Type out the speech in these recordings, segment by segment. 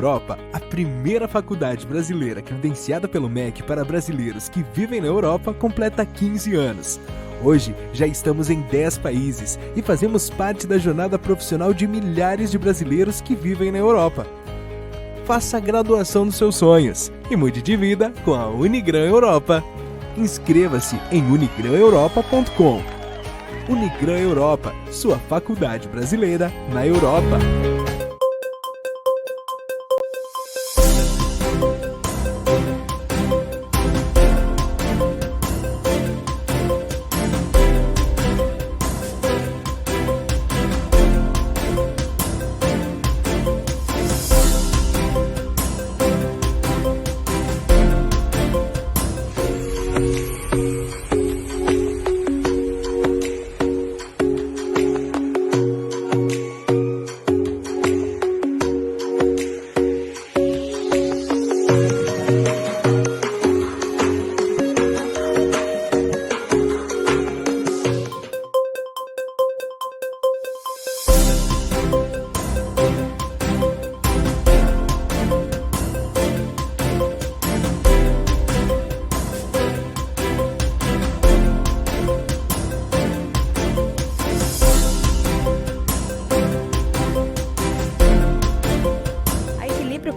Europa, a primeira faculdade brasileira credenciada pelo MEC para brasileiros que vivem na Europa completa 15 anos. Hoje, já estamos em 10 países e fazemos parte da jornada profissional de milhares de brasileiros que vivem na Europa. Faça a graduação dos seus sonhos e mude de vida com a Unigran Europa. Inscreva-se em unigraneuropa.com. Unigran Europa, sua faculdade brasileira na Europa.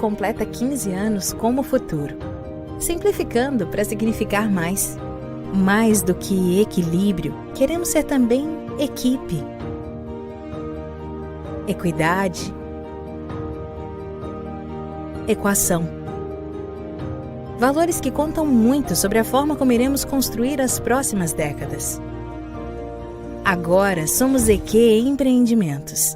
Completa 15 anos como futuro, simplificando para significar mais. Mais do que equilíbrio, queremos ser também equipe, equidade, equação. Valores que contam muito sobre a forma como iremos construir as próximas décadas. Agora somos EQ Empreendimentos.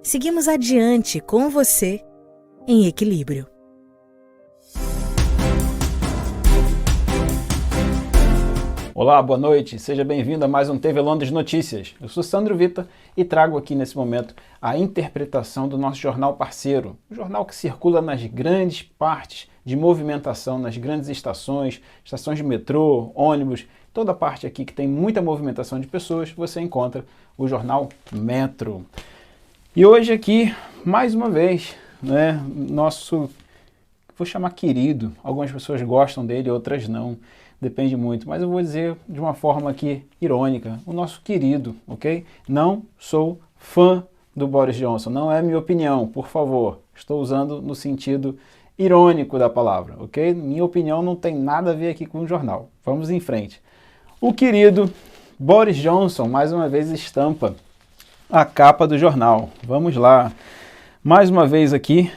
Seguimos adiante com você em equilíbrio. Olá, boa noite, seja bem-vindo a mais um TV Londres Notícias. Eu sou Sandro Vita e trago aqui nesse momento a interpretação do nosso jornal parceiro, o jornal que circula nas grandes partes de movimentação, nas grandes estações de metrô, ônibus, toda a parte aqui que tem muita movimentação de pessoas, você encontra o jornal Metro. E hoje aqui, mais uma vez, né, nosso, vou chamar querido, algumas pessoas gostam dele, outras não, depende muito, mas eu vou dizer de uma forma aqui irônica, o nosso querido, ok? Não sou fã do Boris Johnson, não é minha opinião, por favor, estou usando no sentido irônico da palavra, ok? Minha opinião não tem nada a ver aqui com o jornal, vamos em frente. O querido Boris Johnson, mais uma vez, estampa a capa do jornal. Vamos lá. Mais uma vez aqui,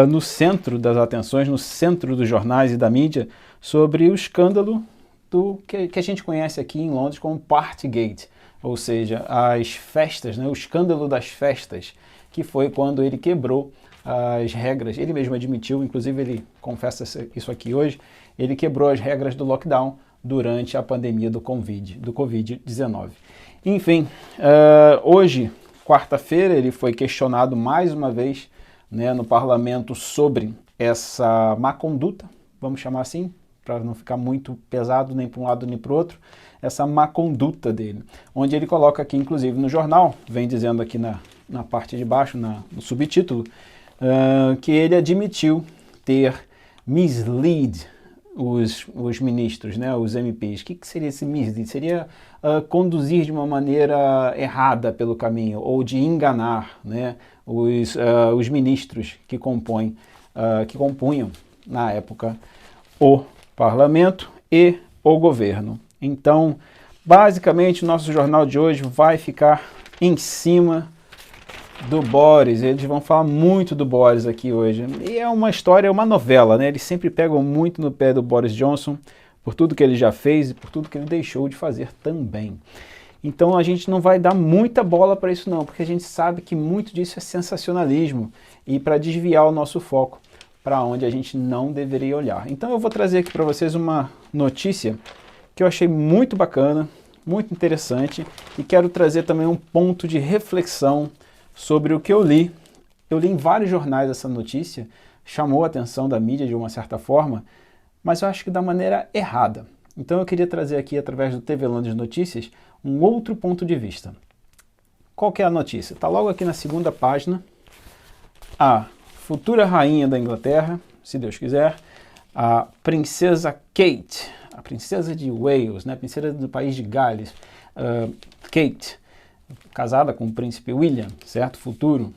no centro das atenções, no centro dos jornais e da mídia, sobre o escândalo que a gente conhece aqui em Londres como Partygate, ou seja, as festas, né, o escândalo das festas, que foi quando ele quebrou as regras, ele mesmo admitiu, inclusive ele confessa isso aqui hoje, ele quebrou as regras do lockdown durante a pandemia do Covid-19. Enfim, hoje, quarta-feira, ele foi questionado mais uma vez, né, no parlamento sobre essa má conduta, vamos chamar assim, para não ficar muito pesado nem para um lado nem para o outro, essa má conduta dele, onde ele coloca aqui, inclusive no jornal, vem dizendo aqui na parte de baixo, no subtítulo, que ele admitiu ter misled os ministros, né, os MPs. O que seria esse mislead? Seria conduzir de uma maneira errada pelo caminho, ou de enganar, né, os ministros que compunham na época o parlamento e o governo. Então, basicamente, o nosso jornal de hoje vai ficar em cima do Boris. Eles vão falar muito do Boris aqui hoje. E é uma história, é uma novela, né? Eles sempre pegam muito no pé do Boris Johnson por tudo que ele já fez e por tudo que ele deixou de fazer também. Então a gente não vai dar muita bola para isso não, porque a gente sabe que muito disso é sensacionalismo e para desviar o nosso foco para onde a gente não deveria olhar. Então eu vou trazer aqui para vocês uma notícia que eu achei muito bacana, muito interessante e quero trazer também um ponto de reflexão sobre o que eu li. Eu li em vários jornais essa notícia, chamou a atenção da mídia de uma certa forma, mas eu acho que da maneira errada. Então eu queria trazer aqui, através do TV Londres Notícias, um outro ponto de vista. Qual que é a notícia? Está logo aqui na segunda página, a futura rainha da Inglaterra, se Deus quiser, a princesa Kate, a princesa de Wales, né, princesa do país de Gales, Kate, casada com o príncipe William, certo? Futuro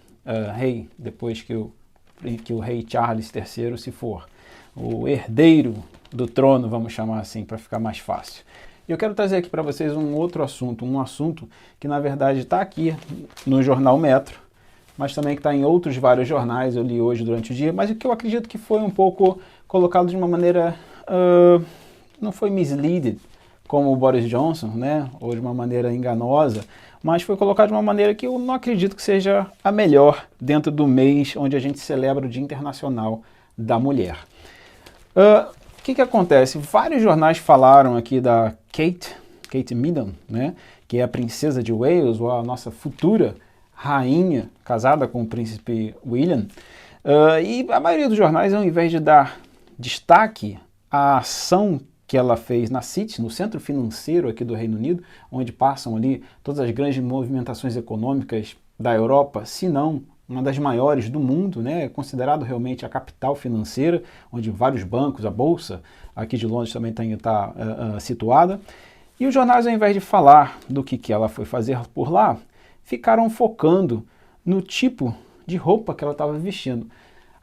rei, depois que o rei Charles III se for. O herdeiro do trono, vamos chamar assim, para ficar mais fácil. E eu quero trazer aqui para vocês um outro assunto, um assunto que na verdade está aqui no jornal Metro, mas também que está em outros vários jornais, eu li hoje durante o dia, mas o que eu acredito que foi um pouco colocado de uma maneira, não foi misleaded, como o Boris Johnson, né, ou de uma maneira enganosa, mas foi colocado de uma maneira que eu não acredito que seja a melhor dentro do mês onde a gente celebra o Dia Internacional da Mulher. O que acontece? Vários jornais falaram aqui da Kate Middleton, né, que é a princesa de Wales, ou a nossa futura rainha, casada com o príncipe William, e a maioria dos jornais, ao invés de dar destaque à ação que ela fez na City, no centro financeiro aqui do Reino Unido, onde passam ali todas as grandes movimentações econômicas da Europa, se não uma das maiores do mundo, né, considerado realmente a capital financeira, onde vários bancos, a Bolsa aqui de Londres também está situada. E os jornais, ao invés de falar do que ela foi fazer por lá, ficaram focando no tipo de roupa que ela estava vestindo.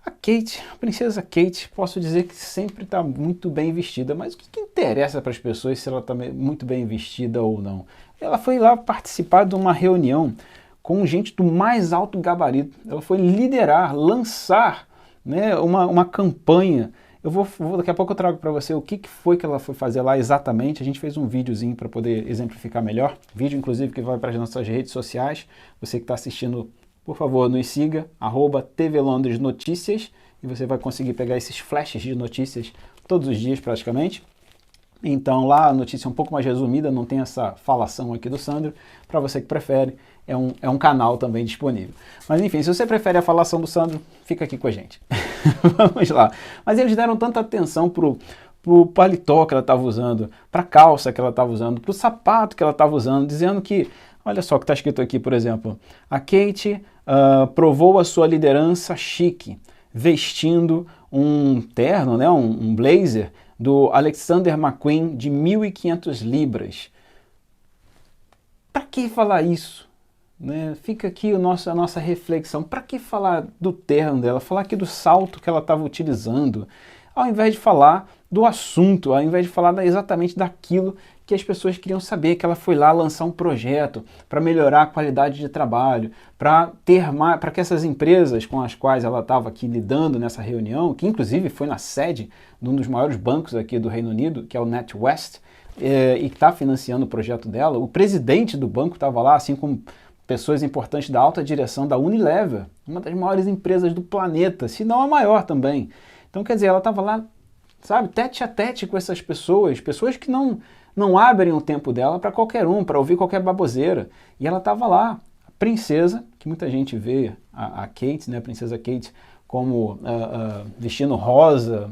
A Kate, a princesa Kate, posso dizer que sempre está muito bem vestida, mas o que interessa para as pessoas se ela está muito bem vestida ou não? Ela foi lá participar de uma reunião com gente do mais alto gabarito. Ela foi liderar, lançar, né, uma campanha. Daqui a pouco eu trago para você o que foi que ela foi fazer lá exatamente. A gente fez um videozinho para poder exemplificar melhor. Vídeo, inclusive, que vai para as nossas redes sociais. Você que está assistindo, por favor, nos siga, @TV Londres Notícias, e você vai conseguir pegar esses flashes de notícias todos os dias praticamente. Então lá a notícia é um pouco mais resumida, não tem essa falação aqui do Sandro. Para você que prefere, é um canal também disponível. Mas enfim, se você prefere a falação do Sandro, fica aqui com a gente. Vamos lá. Mas eles deram tanta atenção pro paletó que ela estava usando, para a calça que ela estava usando, para o sapato que ela estava usando, dizendo que, olha só o que está escrito aqui, por exemplo, a Kate provou a sua liderança chique, vestindo um terno, né, um blazer, do Alexander McQueen de 1.500 libras. Para que falar isso? Né? Fica aqui a nossa reflexão. Para que falar do terno dela? Falar aqui do salto que ela estava utilizando, ao invés de falar do assunto, ao invés de falar exatamente daquilo que as pessoas queriam saber, que ela foi lá lançar um projeto para melhorar a qualidade de trabalho, para que essas empresas com as quais ela estava aqui lidando nessa reunião, que inclusive foi na sede de um dos maiores bancos aqui do Reino Unido, que é o NatWest, e está financiando o projeto dela. O presidente do banco estava lá, assim como pessoas importantes da alta direção da Unilever, uma das maiores empresas do planeta, se não a maior também. Então, quer dizer, ela estava lá, sabe, tete a tete com essas pessoas que não abrem o tempo dela para qualquer um, para ouvir qualquer baboseira. E ela estava lá, a princesa, que muita gente vê a Kate, né, a princesa Kate, como vestindo rosa,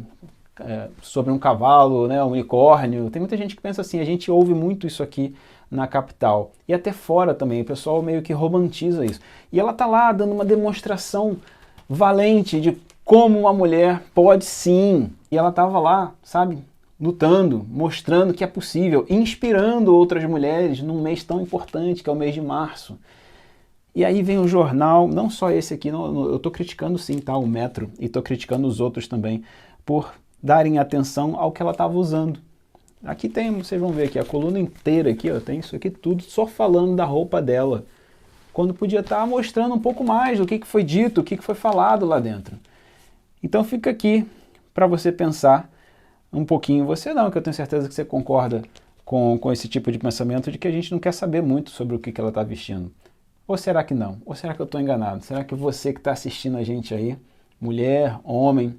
sobre um cavalo, né, um unicórnio. Tem muita gente que pensa assim, a gente ouve muito isso aqui na capital. E até fora também, o pessoal meio que romantiza isso. E ela está lá dando uma demonstração valente de como uma mulher pode sim. E ela estava lá, sabe, lutando, mostrando que é possível, inspirando outras mulheres num mês tão importante que é o mês de março. E aí vem o jornal, não só esse aqui, eu estou criticando sim, tá, o Metro, e estou criticando os outros também, por darem atenção ao que ela estava usando. Aqui tem, vocês vão ver aqui, a coluna inteira aqui, ó, tem isso aqui tudo só falando da roupa dela, quando podia estar mostrando um pouco mais do que foi dito, o que foi falado lá dentro. Então fica aqui para você pensar um pouquinho, você não, que eu tenho certeza que você concorda com esse tipo de pensamento de que a gente não quer saber muito sobre o que ela está vestindo. Ou será que não? Ou será que eu estou enganado? Será que você que está assistindo a gente aí, mulher, homem,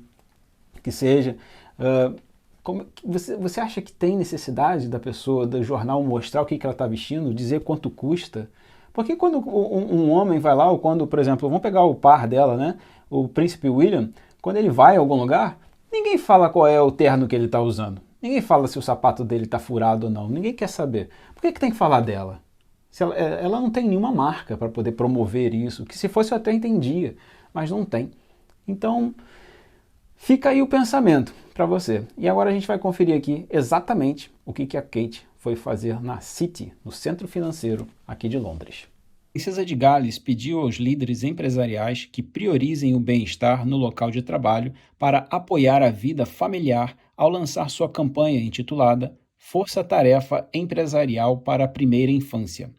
que seja, você acha que tem necessidade da pessoa, do jornal mostrar o que ela está vestindo, dizer quanto custa? Porque quando um homem vai lá, ou quando, por exemplo, vamos pegar o par dela, né, o príncipe William, quando ele vai a algum lugar, ninguém fala qual é o terno que ele está usando. Ninguém fala se o sapato dele está furado ou não. Ninguém quer saber. Por que tem que falar dela? Se ela não tem nenhuma marca para poder promover isso, que se fosse eu até entendia. mas não tem. Então, fica aí o pensamento para você. E agora a gente vai conferir aqui exatamente o que a Kate foi fazer na City, no centro financeiro aqui de Londres. A princesa de Gales pediu aos líderes empresariais que priorizem o bem-estar no local de trabalho para apoiar a vida familiar ao lançar sua campanha intitulada Força-Tarefa Empresarial para a Primeira Infância.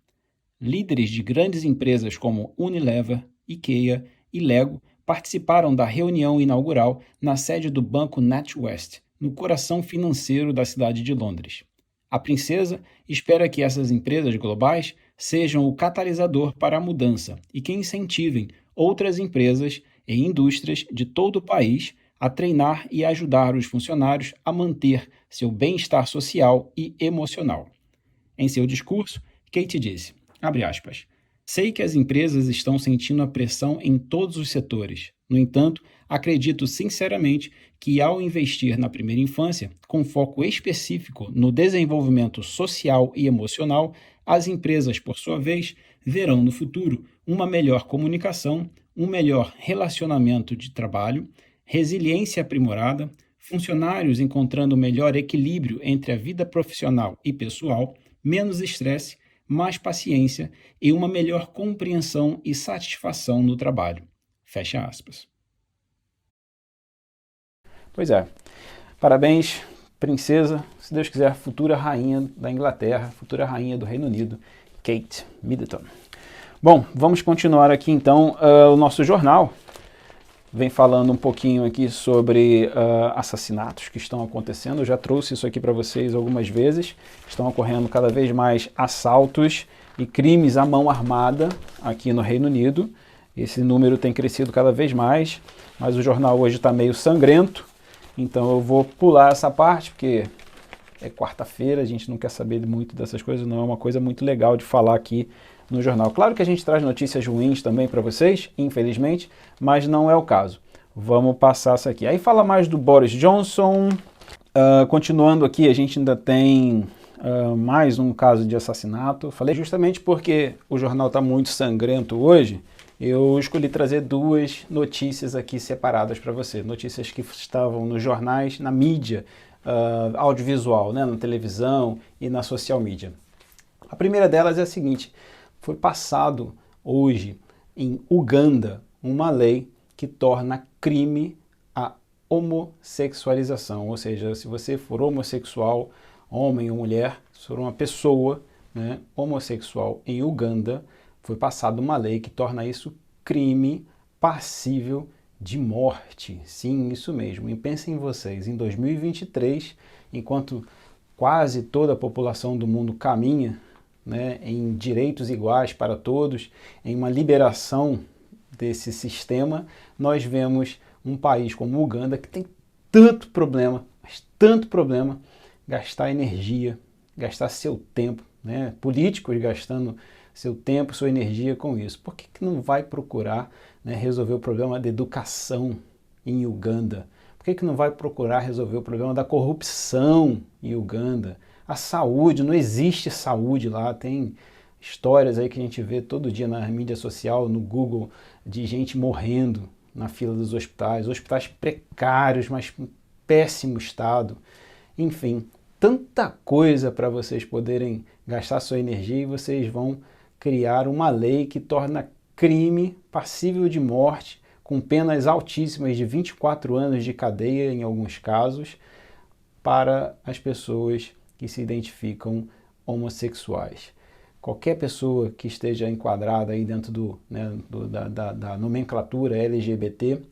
Líderes de grandes empresas como Unilever, IKEA e Lego participaram da reunião inaugural na sede do banco NatWest, no coração financeiro da cidade de Londres. A princesa espera que essas empresas globais sejam o catalisador para a mudança e que incentivem outras empresas e indústrias de todo o país a treinar e ajudar os funcionários a manter seu bem-estar social e emocional. Em seu discurso, Kate disse, abre aspas, sei que as empresas estão sentindo a pressão em todos os setores. No entanto, acredito sinceramente que ao investir na primeira infância, com foco específico no desenvolvimento social e emocional, as empresas, por sua vez, verão no futuro uma melhor comunicação, um melhor relacionamento de trabalho, resiliência aprimorada, funcionários encontrando melhor equilíbrio entre a vida profissional e pessoal, menos estresse, mais paciência e uma melhor compreensão e satisfação no trabalho. Fecha aspas. Pois é. Parabéns, princesa, se Deus quiser, futura rainha da Inglaterra, futura rainha do Reino Unido, Kate Middleton. Bom, vamos continuar aqui então o nosso jornal. Vem falando um pouquinho aqui sobre assassinatos que estão acontecendo. Eu já trouxe isso aqui para vocês algumas vezes. Estão ocorrendo cada vez mais assaltos e crimes à mão armada aqui no Reino Unido. Esse número tem crescido cada vez mais, mas o jornal hoje está meio sangrento. Então eu vou pular essa parte, porque é quarta-feira, a gente não quer saber muito dessas coisas, não é uma coisa muito legal de falar aqui no jornal. Claro que a gente traz notícias ruins também para vocês, infelizmente, mas não é o caso. Vamos passar isso aqui. Aí fala mais do Boris Johnson. Continuando aqui, a gente ainda tem mais um caso de assassinato. Falei justamente porque o jornal está muito sangrento hoje, eu escolhi trazer duas notícias aqui separadas para você. Notícias que estavam nos jornais, na mídia audiovisual, né, na televisão e na social media. A primeira delas é a seguinte: foi passado hoje em Uganda uma lei que torna crime a homossexualização, ou seja, se você for homossexual, homem ou mulher, se for uma pessoa, né, homossexual em Uganda, foi passada uma lei que torna isso crime passível de morte. Sim, isso mesmo. E pensem vocês, em 2023, enquanto quase toda a população do mundo caminha, né, em direitos iguais para todos, em uma liberação desse sistema, nós vemos um país como Uganda que tem tanto problema, mas tanto problema, gastar energia, gastar seu tempo, né, políticos gastando seu tempo, sua energia com isso. Por que não vai procurar, né, resolver o problema da educação em Uganda? Por que não vai procurar resolver o problema da corrupção em Uganda? A saúde, não existe saúde lá, tem histórias aí que a gente vê todo dia na mídia social, no Google, de gente morrendo na fila dos hospitais precários, mas em péssimo estado. Enfim, tanta coisa para vocês poderem gastar sua energia e vocês vão criar uma lei que torna crime passível de morte, com penas altíssimas de 24 anos de cadeia em alguns casos, para as pessoas que se identificam homossexuais. Qualquer pessoa que esteja enquadrada aí dentro da nomenclatura LGBT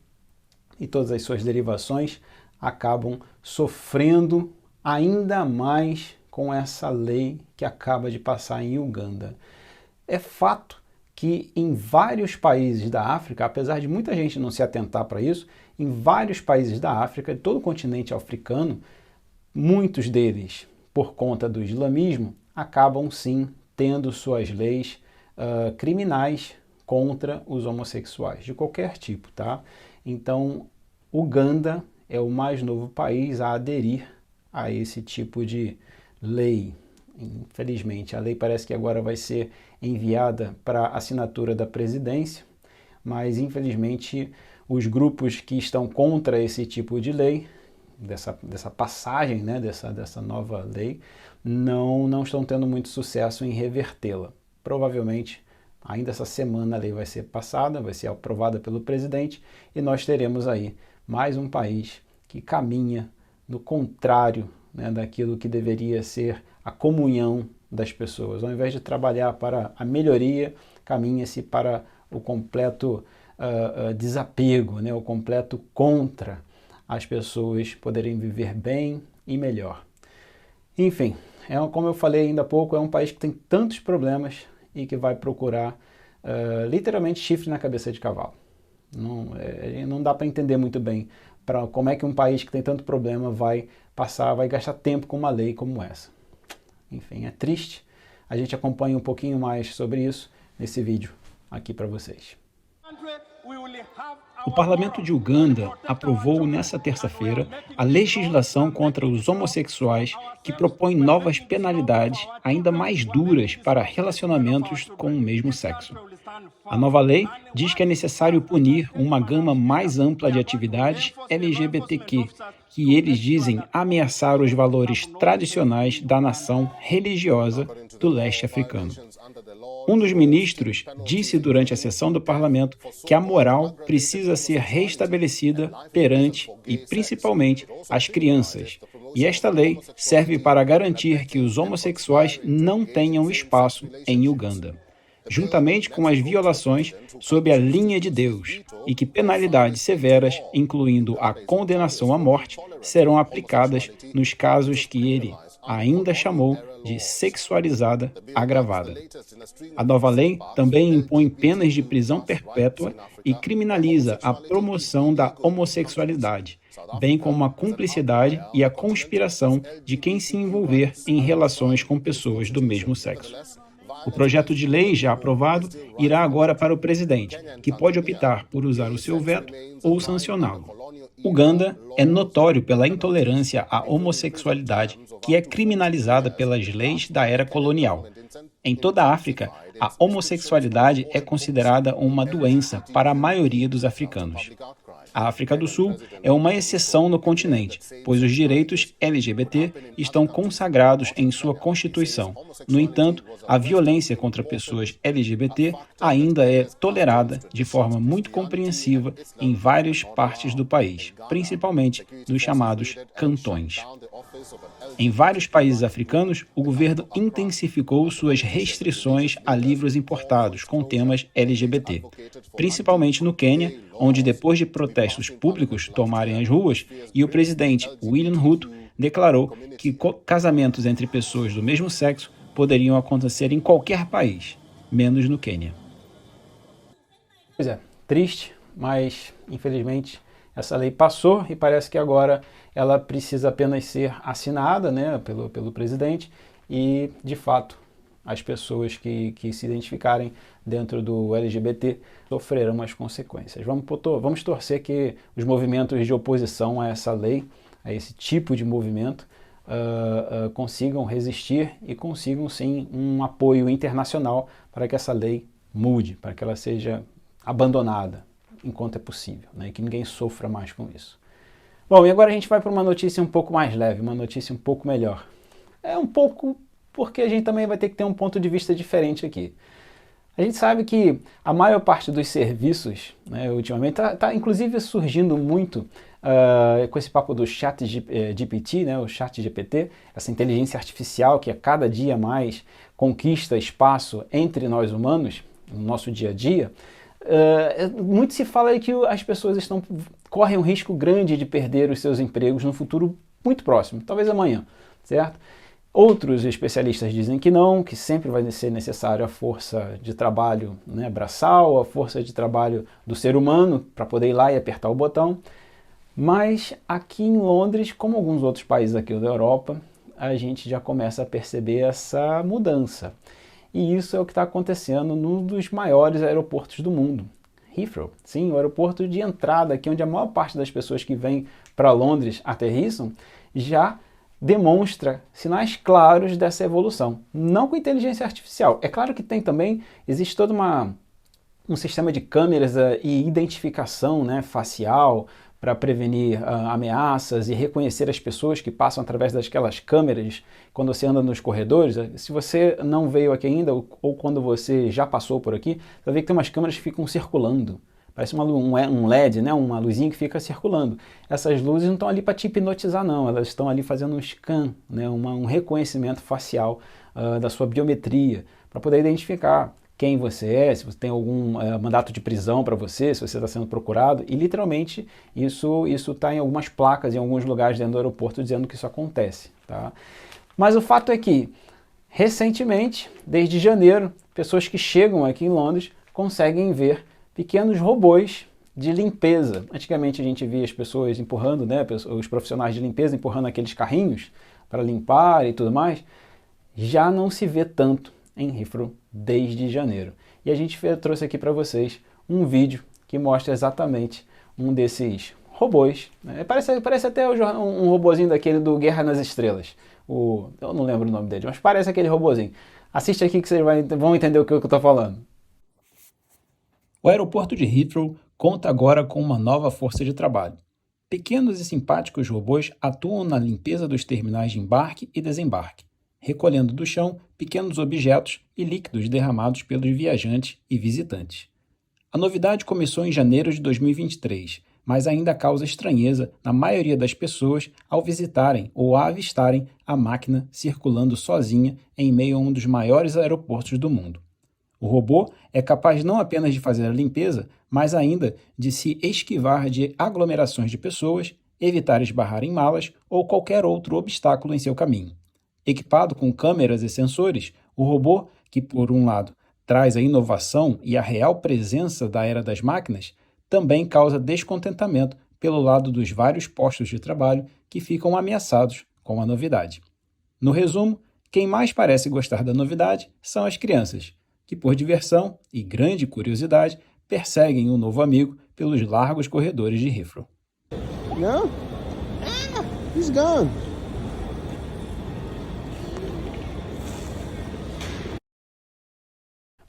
e todas as suas derivações acabam sofrendo ainda mais com essa lei que acaba de passar em Uganda. É fato que em vários países da África, apesar de muita gente não se atentar para isso, em vários países da África, de todo o continente africano, muitos deles, por conta do islamismo, acabam sim tendo suas leis criminais contra os homossexuais, de qualquer tipo, tá? Então, Uganda é o mais novo país a aderir a esse tipo de lei. Infelizmente, a lei parece que agora vai ser enviada para assinatura da presidência. mas infelizmente os grupos que estão contra esse tipo de lei, dessa passagem, né, dessa nova lei, não estão tendo muito sucesso em revertê-la. Provavelmente, ainda essa semana a lei vai ser passada, vai ser aprovada pelo presidente, e nós teremos aí mais um país que caminha no contrário, né, daquilo que deveria ser a comunhão das pessoas. Ao invés de trabalhar para a melhoria, caminha-se para o completo desapego, né, o completo contra as pessoas poderem viver bem e melhor. Enfim, como eu falei ainda há pouco, é um país que tem tantos problemas e que vai procurar literalmente chifre na cabeça de cavalo. Não dá para entender muito bem como é que um país que tem tanto problema vai gastar tempo com uma lei como essa. Enfim, é triste. A gente acompanha um pouquinho mais sobre isso nesse vídeo aqui para vocês. O Parlamento de Uganda aprovou nesta terça-feira a legislação contra os homossexuais que propõe novas penalidades ainda mais duras para relacionamentos com o mesmo sexo. A nova lei diz que é necessário punir uma gama mais ampla de atividades LGBTQ, que eles dizem ameaçar os valores tradicionais da nação religiosa do leste africano. Um dos ministros disse durante a sessão do parlamento que a moral precisa ser restabelecida perante e principalmente as crianças. E esta lei serve para garantir que os homossexuais não tenham espaço em Uganda, juntamente com as violações sob a linha de Deus, e que penalidades severas, incluindo a condenação à morte, serão aplicadas nos casos que ele ainda chamou de sexualizada agravada. A nova lei também impõe penas de prisão perpétua e criminaliza a promoção da homossexualidade, bem como a cumplicidade e a conspiração de quem se envolver em relações com pessoas do mesmo sexo. O projeto de lei já aprovado irá agora para o presidente, que pode optar por usar o seu veto ou sancioná-lo. Uganda é notório pela intolerância à homossexualidade, que é criminalizada pelas leis da era colonial. Em toda a África, a homossexualidade é considerada uma doença para a maioria dos africanos. A África do Sul é uma exceção no continente, pois os direitos LGBT estão consagrados em sua Constituição. No entanto, a violência contra pessoas LGBT ainda é tolerada de forma muito compreensiva em várias partes do país, principalmente nos chamados cantões. Em vários países africanos, o governo intensificou suas restrições a livros importados com temas LGBT, principalmente no Quênia, onde depois de protestos públicos tomarem as ruas, e o presidente William Ruto declarou que casamentos entre pessoas do mesmo sexo poderiam acontecer em qualquer país, menos no Quênia. Pois é, triste, mas infelizmente essa lei passou e parece que agora ela precisa apenas ser assinada, né, pelo presidente, e de fato as pessoas que se identificarem dentro do LGBT sofrerão as consequências. Vamos torcer que os movimentos de oposição a essa lei, a esse tipo de movimento, consigam resistir e consigam sim um apoio internacional para que essa lei mude, para que ela seja abandonada enquanto é possível, né, e que ninguém sofra mais com isso. Bom, e agora a gente vai para uma notícia um pouco mais leve, uma notícia um pouco melhor. É um pouco porque a gente também vai ter que ter um ponto de vista diferente aqui. A gente sabe que a maior parte dos serviços, né, ultimamente, está inclusive surgindo muito com esse papo do ChatGPT, né, o ChatGPT, essa inteligência artificial que a cada dia mais conquista espaço entre nós humanos, no nosso dia a dia. Muito se fala aí que as pessoas correm um risco grande de perder os seus empregos no futuro muito próximo, talvez amanhã, certo? Outros especialistas dizem que não, que sempre vai ser necessário a força de trabalho, né, braçal, a força de trabalho do ser humano para poder ir lá e apertar o botão. Mas aqui em Londres, como alguns outros países aqui da Europa, a gente já começa a perceber essa mudança. E isso é o que está acontecendo num dos maiores aeroportos do mundo, Heathrow. Sim, o aeroporto de entrada aqui, onde a maior parte das pessoas que vêm para Londres aterrissam, já demonstra sinais claros dessa evolução. Não com inteligência artificial. É claro que existe toda um sistema de câmeras e identificação, né, facial, para prevenir ameaças e reconhecer as pessoas que passam através daquelas câmeras quando você anda nos corredores. Se você não veio aqui ainda, ou quando você já passou por aqui, você vai ver que tem umas câmeras que ficam circulando. Parece um LED, né? Uma luzinha que fica circulando. Essas luzes não estão ali para te hipnotizar, não. Elas estão ali fazendo um scan, né? Um reconhecimento facial da sua biometria, para poder identificar quem você é, se você tem algum mandato de prisão para você, se você está sendo procurado, e literalmente isso está em algumas placas, em alguns lugares dentro do aeroporto, dizendo que isso acontece. Tá? Mas o fato é que, recentemente, desde janeiro, pessoas que chegam aqui em Londres conseguem ver pequenos robôs de limpeza. Antigamente a gente via as pessoas empurrando, né, os profissionais de limpeza empurrando aqueles carrinhos para limpar e tudo mais. Já não se vê tanto em Heathrow desde janeiro. E a gente trouxe aqui para vocês um vídeo que mostra exatamente um desses robôs. Né? Parece até um robozinho daquele do Guerra nas Estrelas. Eu não lembro o nome dele, mas parece aquele robozinho. Assiste aqui que vocês vão entender o que eu estou falando. O aeroporto de Heathrow conta agora com uma nova força de trabalho. Pequenos e simpáticos robôs atuam na limpeza dos terminais de embarque e desembarque, recolhendo do chão pequenos objetos e líquidos derramados pelos viajantes e visitantes. A novidade começou em janeiro de 2023, mas ainda causa estranheza na maioria das pessoas ao visitarem ou avistarem a máquina circulando sozinha em meio a um dos maiores aeroportos do mundo. O robô é capaz não apenas de fazer a limpeza, mas ainda de se esquivar de aglomerações de pessoas, evitar esbarrar em malas ou qualquer outro obstáculo em seu caminho. Equipado com câmeras e sensores, o robô, que por um lado traz a inovação e a real presença da era das máquinas, também causa descontentamento pelo lado dos vários postos de trabalho que ficam ameaçados com a novidade. No resumo, quem mais parece gostar da novidade são as crianças, que por diversão e grande curiosidade perseguem o novo amigo pelos largos corredores de Heathrow. No? He's gone.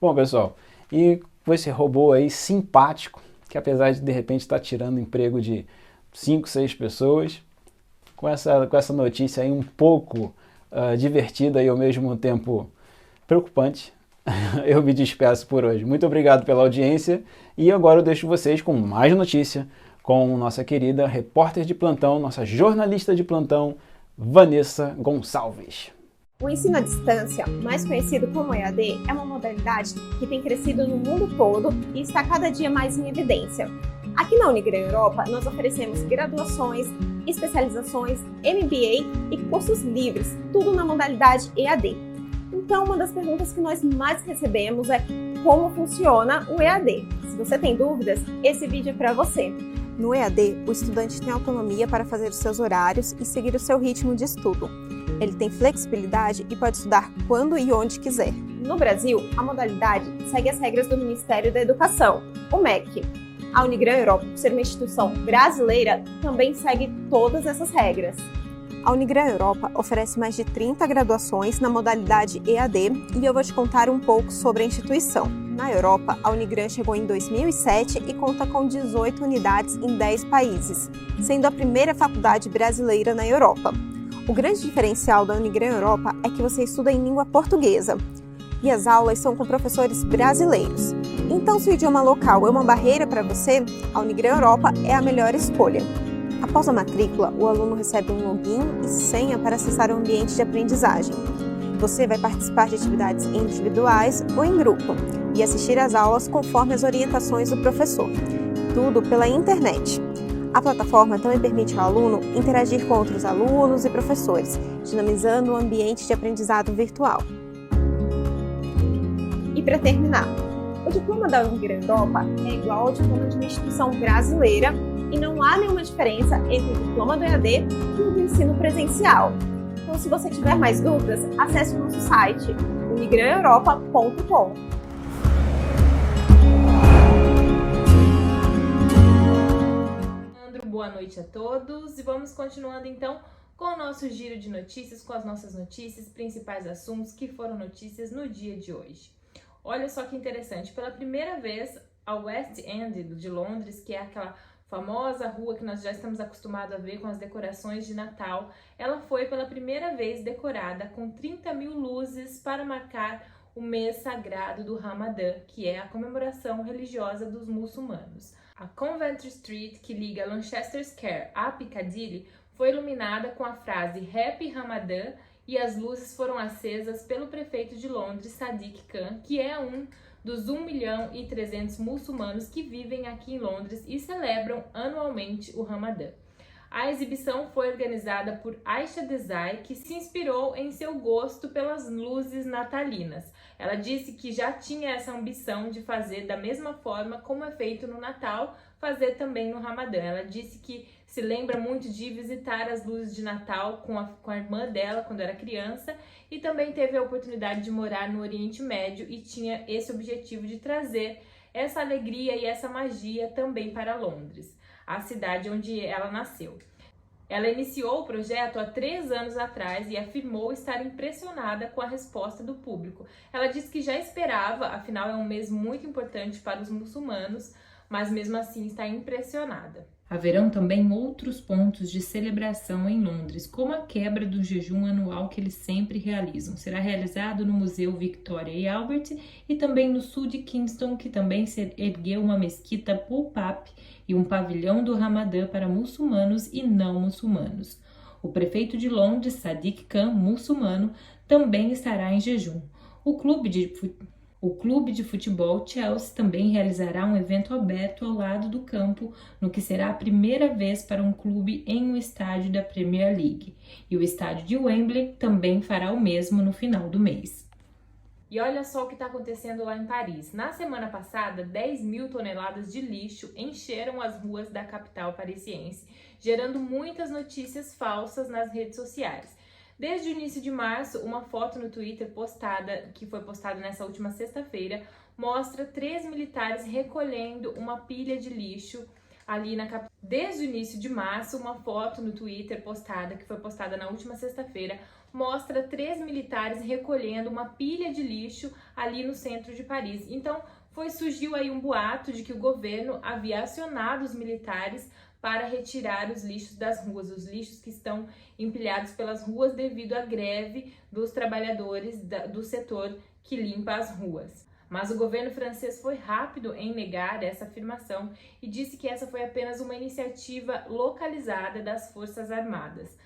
Bom, pessoal, e com esse robô aí simpático, que apesar de repente estar tirando emprego de 5, 6 pessoas, com essa notícia aí um pouco divertida e ao mesmo tempo preocupante, eu me despeço por hoje. Muito obrigado pela audiência e agora eu deixo vocês com mais notícia com nossa querida repórter de plantão, nossa jornalista de plantão, Vanessa Gonçalves. O ensino à distância, mais conhecido como EAD, é uma modalidade que tem crescido no mundo todo e está cada dia mais em evidência. Aqui na Unigran Europa, nós oferecemos graduações, especializações, MBA e cursos livres, tudo na modalidade EAD. Então, uma das perguntas que nós mais recebemos é como funciona o EAD. Se você tem dúvidas, esse vídeo é para você. No EAD, o estudante tem autonomia para fazer os seus horários e seguir o seu ritmo de estudo. Ele tem flexibilidade e pode estudar quando e onde quiser. No Brasil, a modalidade segue as regras do Ministério da Educação, o MEC. A Unigran Europa, por ser uma instituição brasileira, também segue todas essas regras. A Unigran Europa oferece mais de 30 graduações na modalidade EAD e eu vou te contar um pouco sobre a instituição. Na Europa, a Unigran chegou em 2007 e conta com 18 unidades em 10 países, sendo a primeira faculdade brasileira na Europa. O grande diferencial da Unigran Europa é que você estuda em língua portuguesa e as aulas são com professores brasileiros. Então, se o idioma local é uma barreira para você, a Unigran Europa é a melhor escolha. Após a matrícula, o aluno recebe um login e senha para acessar o ambiente de aprendizagem. Você vai participar de atividades individuais ou em grupo e assistir às aulas conforme as orientações do professor. Tudo pela internet. A plataforma também permite ao aluno interagir com outros alunos e professores, dinamizando o ambiente de aprendizado virtual. E para terminar, o diploma da Unigran Europa é igual ao diploma de uma instituição brasileira e não há nenhuma diferença entre o diploma do EAD e o do ensino presencial. Então, se você tiver mais dúvidas, acesse o nosso site unigraneuropa.com. Boa noite a todos e vamos continuando então com o nosso giro de notícias, com as nossas notícias, principais assuntos que foram notícias no dia de hoje. Olha só que interessante, pela primeira vez A West End de Londres, que é aquela famosa rua que nós já estamos acostumados a ver com as decorações de Natal, ela foi pela primeira vez decorada com 30.000 luzes para marcar o mês sagrado do Ramadã, que é a comemoração religiosa dos muçulmanos. A Coventry Street, que liga Lanchester Square a Piccadilly, foi iluminada com a frase Happy Ramadan e as luzes foram acesas pelo prefeito de Londres, Sadiq Khan, que é um dos 1.300.000 muçulmanos que vivem aqui em Londres e celebram anualmente o Ramadã. A exibição foi organizada por Aisha Desai, que se inspirou em seu gosto pelas luzes natalinas. Ela disse que já tinha essa ambição de fazer da mesma forma como é feito no Natal, fazer também no Ramadã. Ela disse que se lembra muito de visitar as luzes de Natal com a irmã dela quando era criança e também teve a oportunidade de morar no Oriente Médio e tinha esse objetivo de trazer essa alegria e essa magia também para Londres, a cidade onde ela nasceu. Ela iniciou o projeto há 3 anos atrás e afirmou estar impressionada com a resposta do público. Ela disse que já esperava, afinal é um mês muito importante para os muçulmanos, mas mesmo assim está impressionada. Haverão também outros pontos de celebração em Londres, como a quebra do jejum anual que eles sempre realizam. Será realizado no Museu Victoria e Albert e também no sul de Kingston, que também se ergueu uma mesquita pop-up e um pavilhão do Ramadã para muçulmanos e não muçulmanos. O prefeito de Londres, Sadiq Khan, muçulmano, também estará em jejum. O clube de futebol Chelsea também realizará um evento aberto ao lado do campo, no que será a primeira vez para um clube em um estádio da Premier League. E o estádio de Wembley também fará o mesmo no final do mês. E olha só o que está acontecendo lá em Paris. Na semana passada, 10.000 toneladas de lixo encheram as ruas da capital parisiense, gerando muitas notícias falsas nas redes sociais. Desde o início de março, uma foto no Twitter que foi postada nessa última sexta-feira, mostra 3 militares recolhendo uma pilha de lixo ali na capital. Desde o início de março, uma foto no Twitter que foi postada na última sexta-feira, mostra 3 militares recolhendo uma pilha de lixo ali no centro de Paris. Então, surgiu aí um boato de que o governo havia acionado os militares para retirar os lixos das ruas, os lixos que estão empilhados pelas ruas devido à greve dos trabalhadores do setor que limpa as ruas. Mas o governo francês foi rápido em negar essa afirmação e disse que essa foi apenas uma iniciativa localizada das Forças Armadas.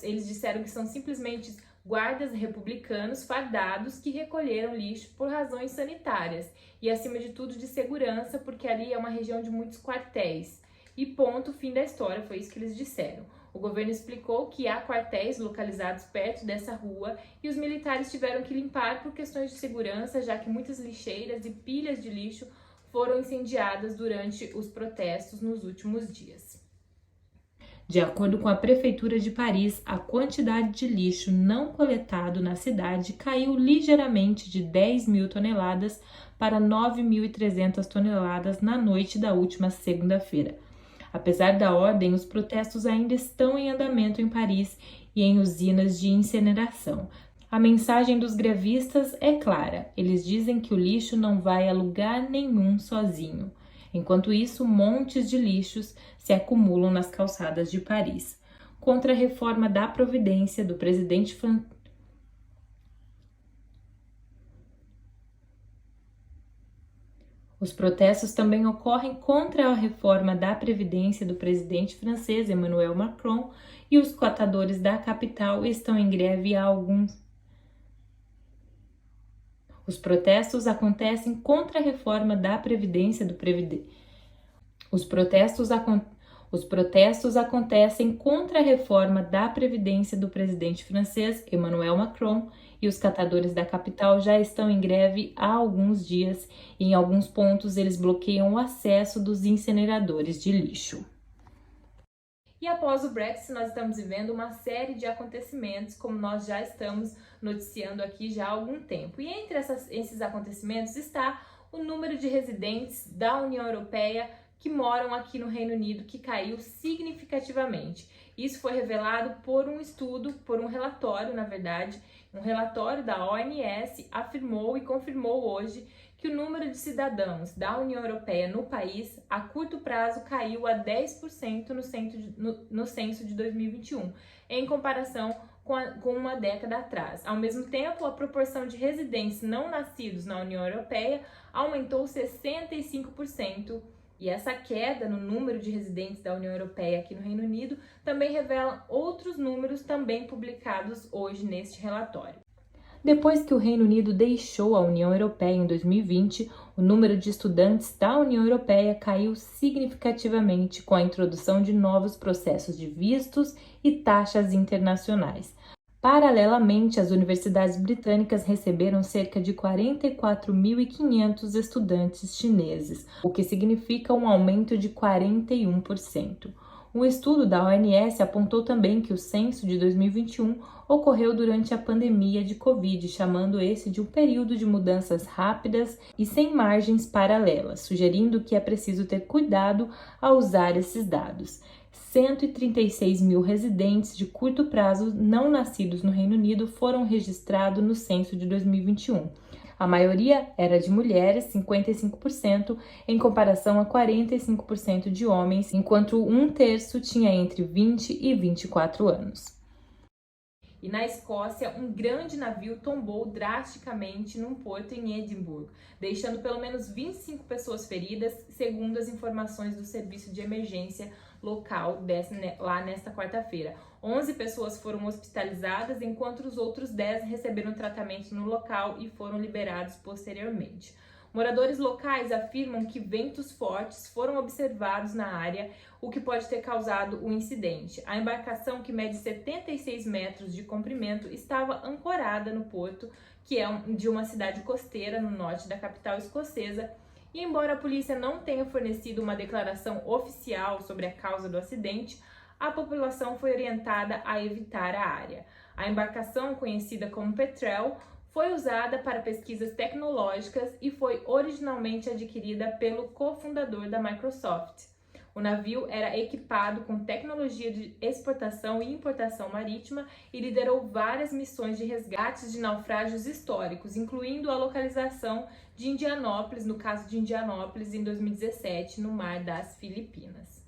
Eles disseram que são simplesmente guardas republicanos fardados que recolheram lixo por razões sanitárias e, acima de tudo, de segurança, porque ali é uma região de muitos quartéis. E ponto, fim da história, foi isso que eles disseram. O governo explicou que há quartéis localizados perto dessa rua e os militares tiveram que limpar por questões de segurança, já que muitas lixeiras e pilhas de lixo foram incendiadas durante os protestos nos últimos dias. De acordo com a Prefeitura de Paris, a quantidade de lixo não coletado na cidade caiu ligeiramente de 10.000 toneladas para 9.300 toneladas na noite da última segunda-feira. Apesar da ordem, os protestos ainda estão em andamento em Paris e em usinas de incineração. A mensagem dos grevistas é clara, eles dizem que o lixo não vai a lugar nenhum sozinho. Enquanto isso, montes de lixos se acumulam nas calçadas de Paris. Contra a reforma da Previdência do presidente Os protestos também ocorrem contra a reforma da Previdência do presidente francês Emmanuel Macron e os catadores da capital estão em greve há alguns. Os protestos acontecem contra a reforma da Previdência do Os protestos acontecem contra a reforma da Previdência do presidente francês Emmanuel Macron e os catadores da capital já estão em greve há alguns dias e em alguns pontos eles bloqueiam o acesso dos incineradores de lixo. E após o Brexit, nós estamos vivendo uma série de acontecimentos, como nós já estamos noticiando aqui já há algum tempo. E entre esses acontecimentos está o número de residentes da União Europeia que moram aqui no Reino Unido, que caiu significativamente. Isso foi revelado por um estudo, por um relatório, na verdade, Um relatório da OMS afirmou e confirmou hoje que o número de cidadãos da União Europeia no país, a curto prazo, caiu a 10% no censo de 2021, em comparação com uma década atrás. Ao mesmo tempo, a proporção de residentes não nascidos na União Europeia aumentou 65%, e essa queda no número de residentes da União Europeia aqui no Reino Unido também revela outros números também publicados hoje neste relatório. Depois que o Reino Unido deixou a União Europeia em 2020, o número de estudantes da União Europeia caiu significativamente com a introdução de novos processos de vistos e taxas internacionais. Paralelamente, as universidades britânicas receberam cerca de 44.500 estudantes chineses, o que significa um aumento de 41%. Um estudo da ONS apontou também que o censo de 2021 ocorreu durante a pandemia de Covid, chamando esse de um período de mudanças rápidas e sem margens paralelas, sugerindo que é preciso ter cuidado ao usar esses dados. 136 mil residentes de curto prazo não nascidos no Reino Unido foram registrados no censo de 2021. A maioria era de mulheres, 55%, em comparação a 45% de homens, enquanto um terço tinha entre 20 e 24 anos. E na Escócia, um grande navio tombou drasticamente num porto em Edimburgo, deixando pelo menos 25 pessoas feridas, segundo as informações do serviço de emergência local lá nesta quarta-feira. 11 pessoas foram hospitalizadas, enquanto os outros 10 receberam tratamento no local e foram liberados posteriormente. Moradores locais afirmam que ventos fortes foram observados na área, o que pode ter causado o incidente. A embarcação, que mede 76 metros de comprimento, estava ancorada no porto, que é de uma cidade costeira no norte da capital escocesa, e embora a polícia não tenha fornecido uma declaração oficial sobre a causa do acidente, a população foi orientada a evitar a área. A embarcação, conhecida como Petrel, foi usada para pesquisas tecnológicas e foi originalmente adquirida pelo cofundador da Microsoft. O navio era equipado com tecnologia de exportação e importação marítima e liderou várias missões de resgates de naufrágios históricos, incluindo a localização de Indianópolis, no caso de Indianópolis, em 2017, no mar das Filipinas.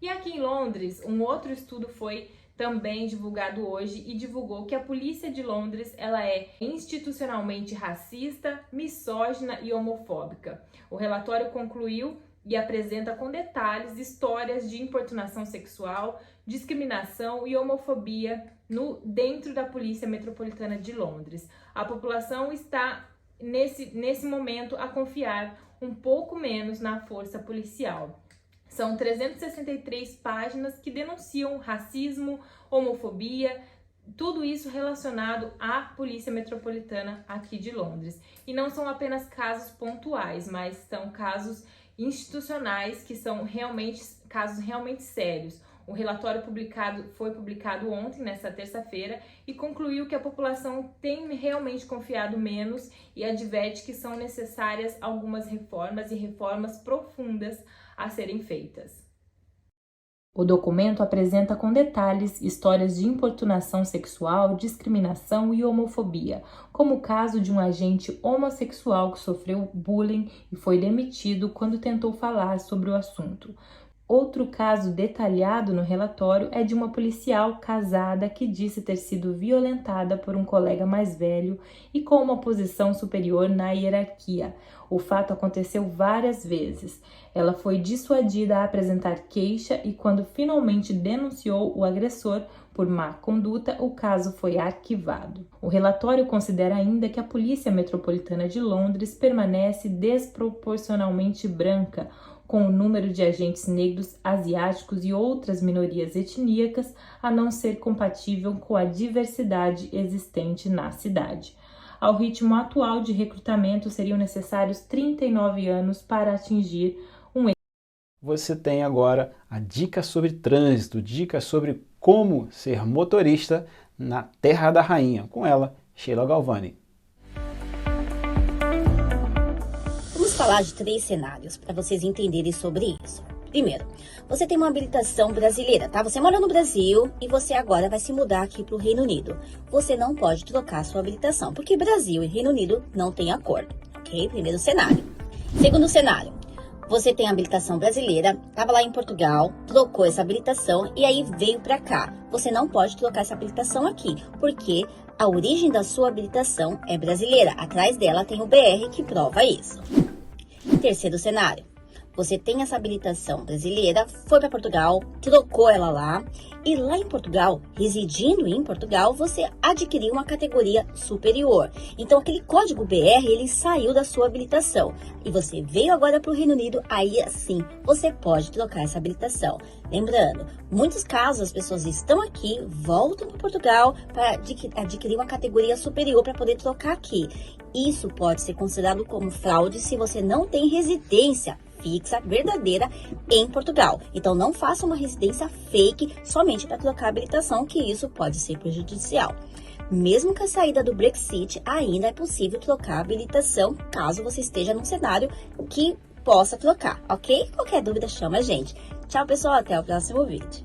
E aqui em Londres, um outro estudo foi também divulgado hoje e divulgou que a polícia de Londres ela é institucionalmente racista, misógina e homofóbica. O relatório concluiu e apresenta com detalhes histórias de importunação sexual, discriminação e homofobia dentro da Polícia Metropolitana de Londres. A população está, nesse momento, a confiar um pouco menos na força policial. São 363 páginas que denunciam racismo, homofobia, tudo isso relacionado à Polícia Metropolitana aqui de Londres. E não são apenas casos pontuais, mas são casos institucionais que são casos realmente sérios. O relatório foi publicado ontem, nesta terça-feira, e concluiu que a população tem realmente confiado menos e adverte que são necessárias algumas reformas e reformas profundas a serem feitas. O documento apresenta com detalhes histórias de importunação sexual, discriminação e homofobia, como o caso de um agente homossexual que sofreu bullying e foi demitido quando tentou falar sobre o assunto. Outro caso detalhado no relatório é de uma policial casada que disse ter sido violentada por um colega mais velho e com uma posição superior na hierarquia. O fato aconteceu várias vezes. Ela foi dissuadida a apresentar queixa e, quando finalmente denunciou o agressor por má conduta, o caso foi arquivado. O relatório considera ainda que a Polícia Metropolitana de Londres permanece desproporcionalmente branca, com o número de agentes negros, asiáticos e outras minorias etníacas a não ser compatível com a diversidade existente na cidade. Ao ritmo atual de recrutamento, seriam necessários 39 anos para atingir Você tem agora a dica sobre trânsito, dica sobre como ser motorista na Terra da Rainha. Com ela, Sheila Galvani. Vamos falar de 3 cenários para vocês entenderem sobre isso. Primeiro, você tem uma habilitação brasileira, tá? Você mora no Brasil e você agora vai se mudar aqui para o Reino Unido. Você não pode trocar a sua habilitação, porque Brasil e Reino Unido não têm acordo, ok? Primeiro cenário. Segundo cenário, você tem a habilitação brasileira, estava lá em Portugal, trocou essa habilitação e aí veio para cá. Você não pode trocar essa habilitação aqui, porque a origem da sua habilitação é brasileira. Atrás dela tem o BR que prova isso. Terceiro cenário. Você tem essa habilitação brasileira, foi para Portugal, trocou ela lá e lá em Portugal, residindo em Portugal, você adquiriu uma categoria superior. Então aquele código BR, ele saiu da sua habilitação e você veio agora para o Reino Unido, aí assim você pode trocar essa habilitação. Lembrando, muitos casos as pessoas estão aqui, voltam para Portugal para adquirir uma categoria superior para poder trocar aqui. Isso pode ser considerado como fraude se você não tem residência fixa, verdadeira, em Portugal. Então, não faça uma residência fake somente para trocar a habilitação, que isso pode ser prejudicial. Mesmo com a saída do Brexit, ainda é possível trocar a habilitação, caso você esteja num cenário que possa trocar, ok? Qualquer dúvida, chama a gente. Tchau, pessoal, até o próximo vídeo.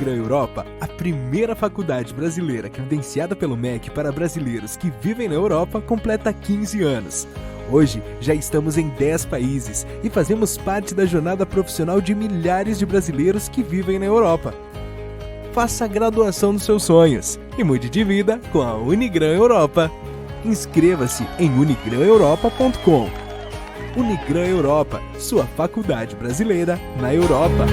Unigran Europa, a primeira faculdade brasileira credenciada pelo MEC para brasileiros que vivem na Europa, completa 15 anos. Hoje, já estamos em 10 países e fazemos parte da jornada profissional de milhares de brasileiros que vivem na Europa. Faça a graduação dos seus sonhos e mude de vida com a Unigran Europa. Inscreva-se em unigraneuropa.com. Unigran Europa, sua faculdade brasileira na Europa.